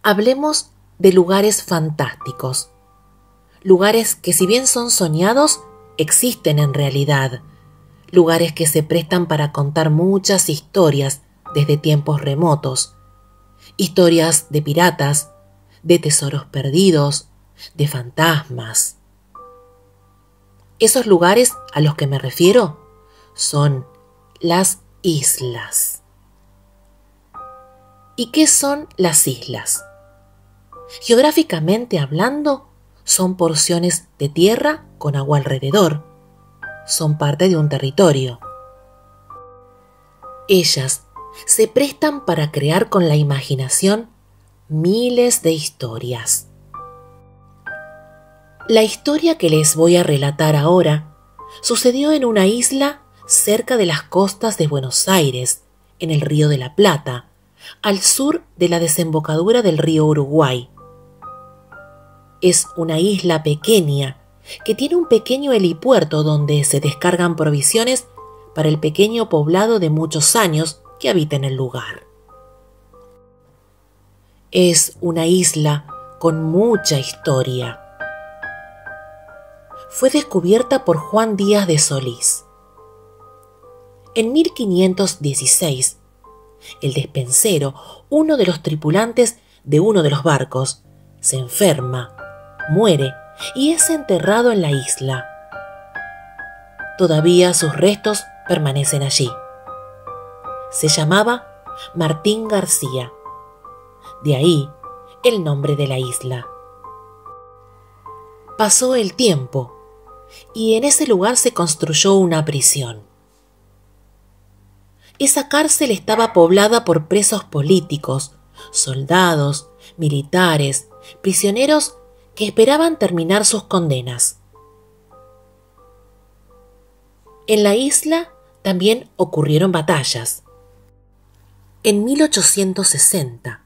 Hablemos de lugares fantásticos, lugares que si bien son soñados, existen en realidad, lugares que se prestan para contar muchas historias desde tiempos remotos, historias de piratas, de tesoros perdidos, de fantasmas. Esos lugares a los que me refiero son las islas. ¿Y qué son las islas? Geográficamente hablando, son porciones de tierra con agua alrededor. Son parte de un territorio. Ellas se prestan para crear con la imaginación miles de historias. La historia que les voy a relatar ahora sucedió en una isla cerca de las costas de Buenos Aires, en el Río de la Plata, al sur de la desembocadura del río Uruguay. Es una isla pequeña que tiene un pequeño helipuerto donde se descargan provisiones para el pequeño poblado de muchos años que habita en el lugar. Es una isla con mucha historia. Fue descubierta por Juan Díaz de Solís. En 1516, el despensero, uno de los tripulantes de uno de los barcos, se enferma, muere y es enterrado en la isla. Todavía sus restos permanecen allí. Se llamaba Martín García. De ahí el nombre de la isla. Pasó el tiempo y en ese lugar se construyó una prisión. Esa cárcel estaba poblada por presos políticos, soldados, militares, prisioneros que esperaban terminar sus condenas. En la isla también ocurrieron batallas. En 1860,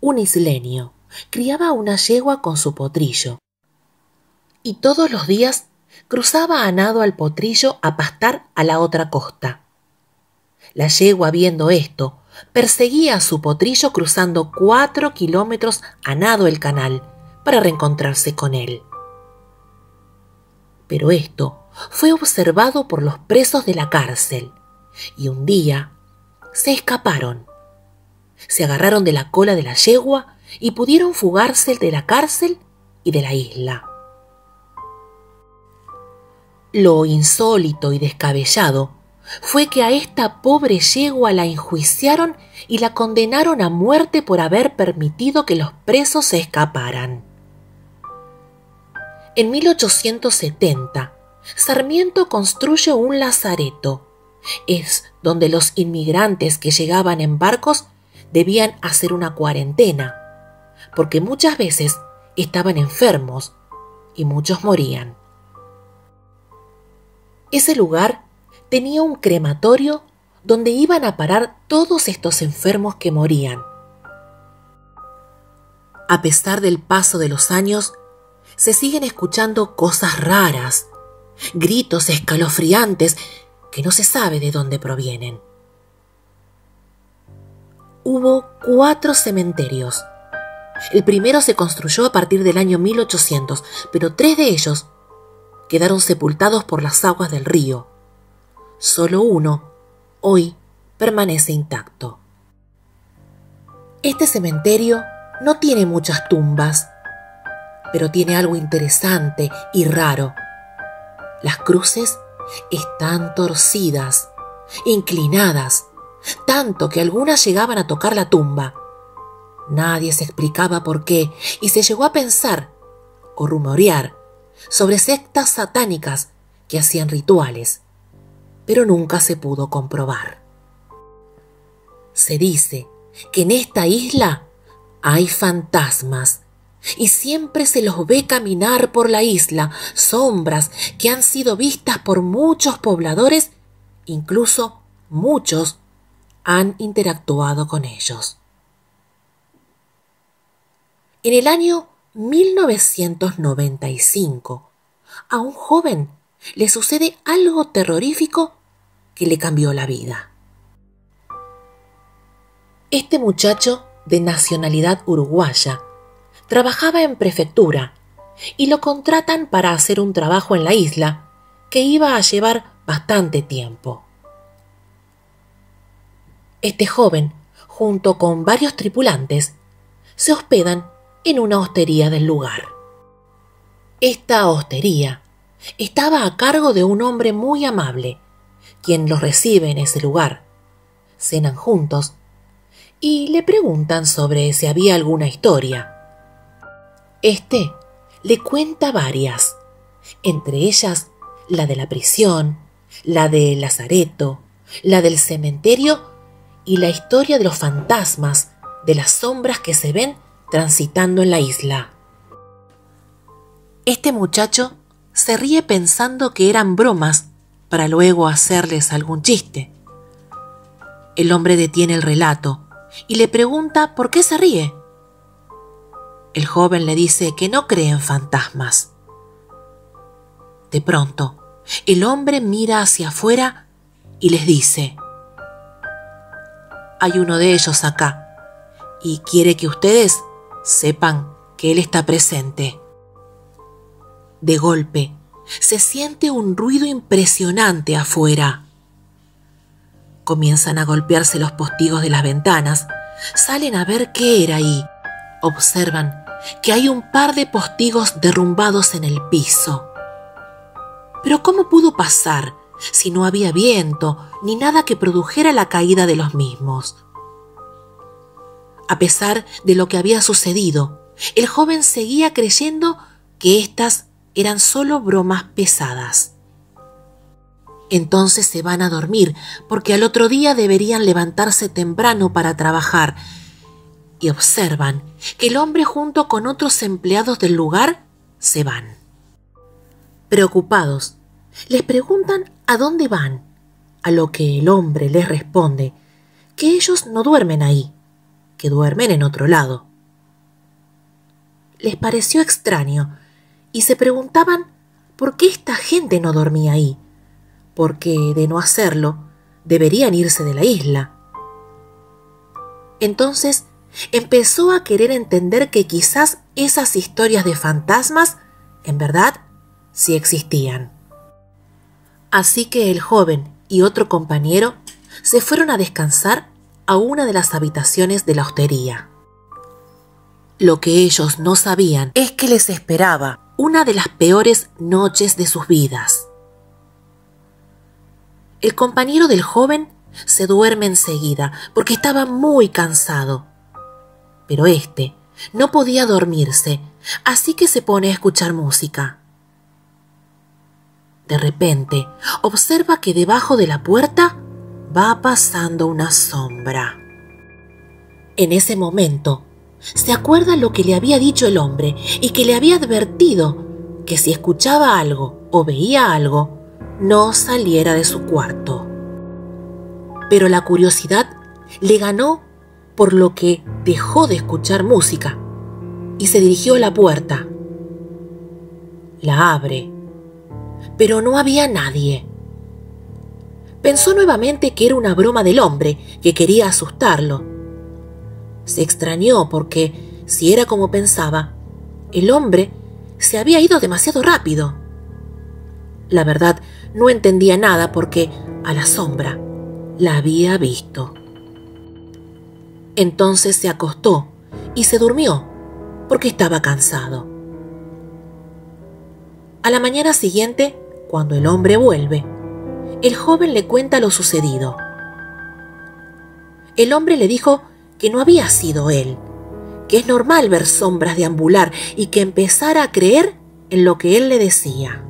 un isleño criaba una yegua con su potrillo y todos los días cruzaba a nado al potrillo a pastar a la otra costa. La yegua, viendo esto, perseguía a su potrillo cruzando 4 kilómetros a nado el canal para reencontrarse con él. Pero esto fue observado por los presos de la cárcel y un día se escaparon. Se agarraron de la cola de la yegua y pudieron fugarse de la cárcel y de la isla. Lo insólito y descabellado fue que a esta pobre yegua la enjuiciaron y la condenaron a muerte por haber permitido que los presos se escaparan. En 1870, Sarmiento construye un lazareto. Es donde los inmigrantes que llegaban en barcos debían hacer una cuarentena, porque muchas veces estaban enfermos y muchos morían. Ese lugar tenía un crematorio donde iban a parar todos estos enfermos que morían. A pesar del paso de los años, se siguen escuchando cosas raras, gritos escalofriantes que no se sabe de dónde provienen. Hubo 4 cementerios. El primero se construyó a partir del año 1800, pero 3 de ellos quedaron sepultados por las aguas del río. Solo uno, hoy, permanece intacto. Este cementerio no tiene muchas tumbas, pero tiene algo interesante y raro. Las cruces están torcidas, inclinadas, tanto que algunas llegaban a tocar la tumba. Nadie se explicaba por qué y se llegó a pensar o rumorear sobre sectas satánicas que hacían rituales, pero nunca se pudo comprobar. Se dice que en esta isla hay fantasmas y siempre se los ve caminar por la isla, sombras que han sido vistas por muchos pobladores, incluso muchos han interactuado con ellos. En el año 1995, a un joven le sucede algo terrorífico que le cambió la vida. Este muchacho de nacionalidad uruguaya, trabajaba en prefectura y lo contratan para hacer un trabajo en la isla que iba a llevar bastante tiempo. Este joven, junto con varios tripulantes, se hospedan en una hostería del lugar. Esta hostería estaba a cargo de un hombre muy amable, quien los recibe en ese lugar. Cenan juntos y le preguntan sobre si había alguna historia. Este le cuenta varias, entre ellas la de la prisión, la del lazareto, la del cementerio y la historia de los fantasmas, de las sombras que se ven transitando en la isla. Este muchacho se ríe pensando que eran bromas para luego hacerles algún chiste. El hombre detiene el relato y le pregunta por qué se ríe. El joven le dice que no cree en fantasmas. De pronto, el hombre mira hacia afuera y les dice: hay uno de ellos acá y quiere que ustedes sepan que él está presente. De golpe, se siente un ruido impresionante afuera. Comienzan a golpearse los postigos de las ventanas, salen a ver qué era y observan que hay un par de postigos derrumbados en el piso. Pero ¿cómo pudo pasar si no había viento ni nada que produjera la caída de los mismos? A pesar de lo que había sucedido, el joven seguía creyendo que estas eran solo bromas pesadas. Entonces se van a dormir porque al otro día deberían levantarse temprano para trabajar y observan que el hombre junto con otros empleados del lugar se van. Preocupados, les preguntan a dónde van, a lo que el hombre les responde que ellos no duermen ahí, que duermen en otro lado. Les pareció extraño y se preguntaban por qué esta gente no dormía ahí, porque de no hacerlo deberían irse de la isla. Entonces empezó a querer entender que quizás esas historias de fantasmas en verdad sí existían. Así que el joven y otro compañero se fueron a descansar a una de las habitaciones de la hostería. Lo que ellos no sabían es que les esperaba una de las peores noches de sus vidas. El compañero del joven se duerme enseguida porque estaba muy cansado. Pero este no podía dormirse, así que se pone a escuchar música. De repente, observa que debajo de la puerta va pasando una sombra. En ese momento, se acuerda lo que le había dicho el hombre y que le había advertido que si escuchaba algo o veía algo, no saliera de su cuarto. Pero la curiosidad le ganó, por lo que dejó de escuchar música y se dirigió a la puerta. La abre, pero no había nadie. Pensó nuevamente que era una broma del hombre que quería asustarlo. Se extrañó porque, si era como pensaba, el hombre se había ido demasiado rápido. La verdad, no entendía nada porque a la sombra la había visto. Entonces se acostó y se durmió porque estaba cansado. A la mañana siguiente, cuando el hombre vuelve, el joven le cuenta lo sucedido. El hombre le dijo que no había sido él, que es normal ver sombras deambular y que empezara a creer en lo que él le decía.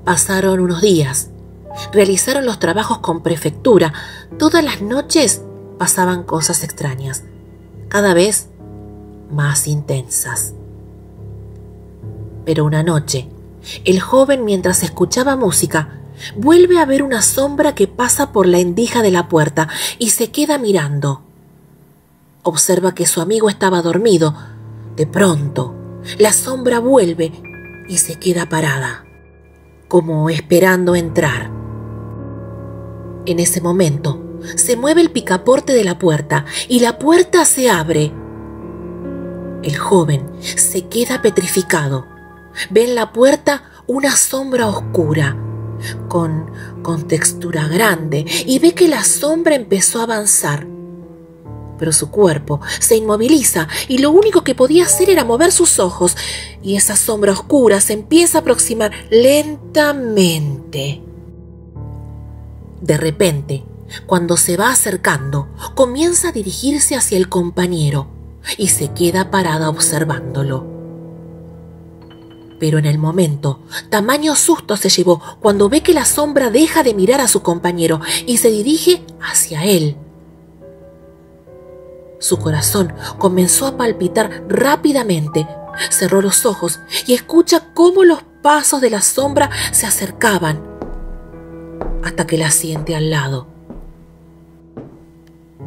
Pasaron unos días, realizaron los trabajos con prefectura. Todas las noches pasaban cosas extrañas, cada vez más intensas. Pero una noche, el joven, mientras escuchaba música, vuelve a ver una sombra que pasa por la endija de la puerta y se queda mirando. Observa que su amigo estaba dormido. De pronto, la sombra vuelve y se queda parada, como esperando entrar. En ese momento, se mueve el picaporte de la puerta y la puerta se abre. El joven se queda petrificado. Ve en la puerta una sombra oscura, con textura grande, y ve que la sombra empezó a avanzar. Pero su cuerpo se inmoviliza y lo único que podía hacer era mover sus ojos, y esa sombra oscura se empieza a aproximar lentamente. De repente, cuando se va acercando, comienza a dirigirse hacia el compañero y se queda parada observándolo. Pero en el momento, tamaño susto se llevó cuando ve que la sombra deja de mirar a su compañero y se dirige hacia él. Su corazón comenzó a palpitar rápidamente. Cerró los ojos y escucha cómo los pasos de la sombra se acercaban hasta que la siente al lado.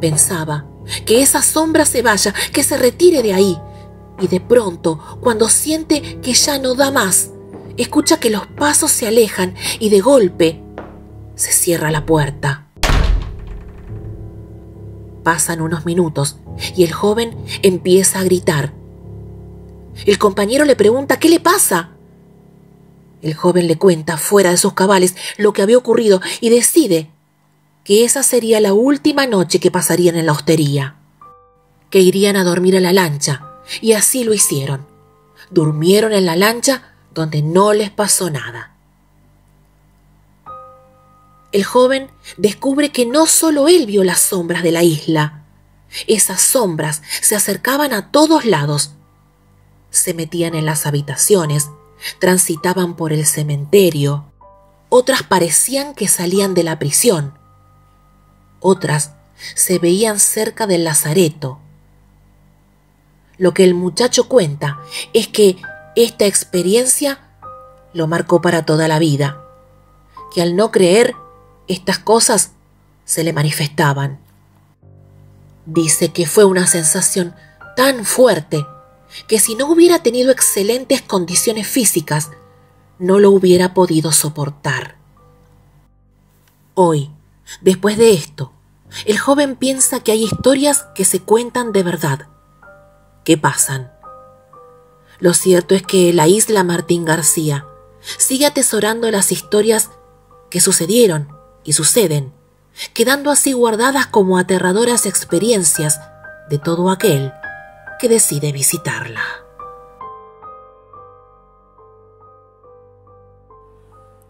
Pensaba que esa sombra se vaya, que se retire de ahí. Y de pronto, cuando siente que ya no da más, escucha que los pasos se alejan y de golpe se cierra la puerta. Pasan unos minutos y el joven empieza a gritar. El compañero le pregunta ¿qué le pasa? El joven le cuenta, fuera de sus cabales, lo que había ocurrido y decide que esa sería la última noche que pasarían en la hostería, que irían a dormir a la lancha, y así lo hicieron. Durmieron en la lancha donde no les pasó nada. El joven descubre que no solo él vio las sombras de la isla. Esas sombras se acercaban a todos lados. Se metían en las habitaciones, transitaban por el cementerio. Otras parecían que salían de la prisión. Otras se veían cerca del lazareto. Lo que el muchacho cuenta es que esta experiencia lo marcó para toda la vida, que al no creer, estas cosas se le manifestaban. Dice que fue una sensación tan fuerte que si no hubiera tenido excelentes condiciones físicas, no lo hubiera podido soportar. Hoy, después de esto, el joven piensa que hay historias que se cuentan de verdad, que pasan. Lo cierto es que la isla Martín García sigue atesorando las historias que sucedieron y suceden, quedando así guardadas como aterradoras experiencias de todo aquel que decide visitarla.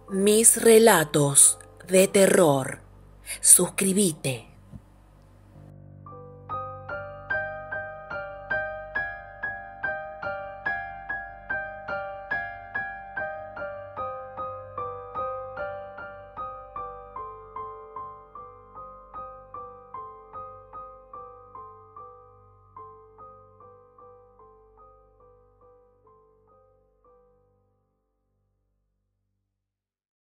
Mis relatos de terror. Suscríbete.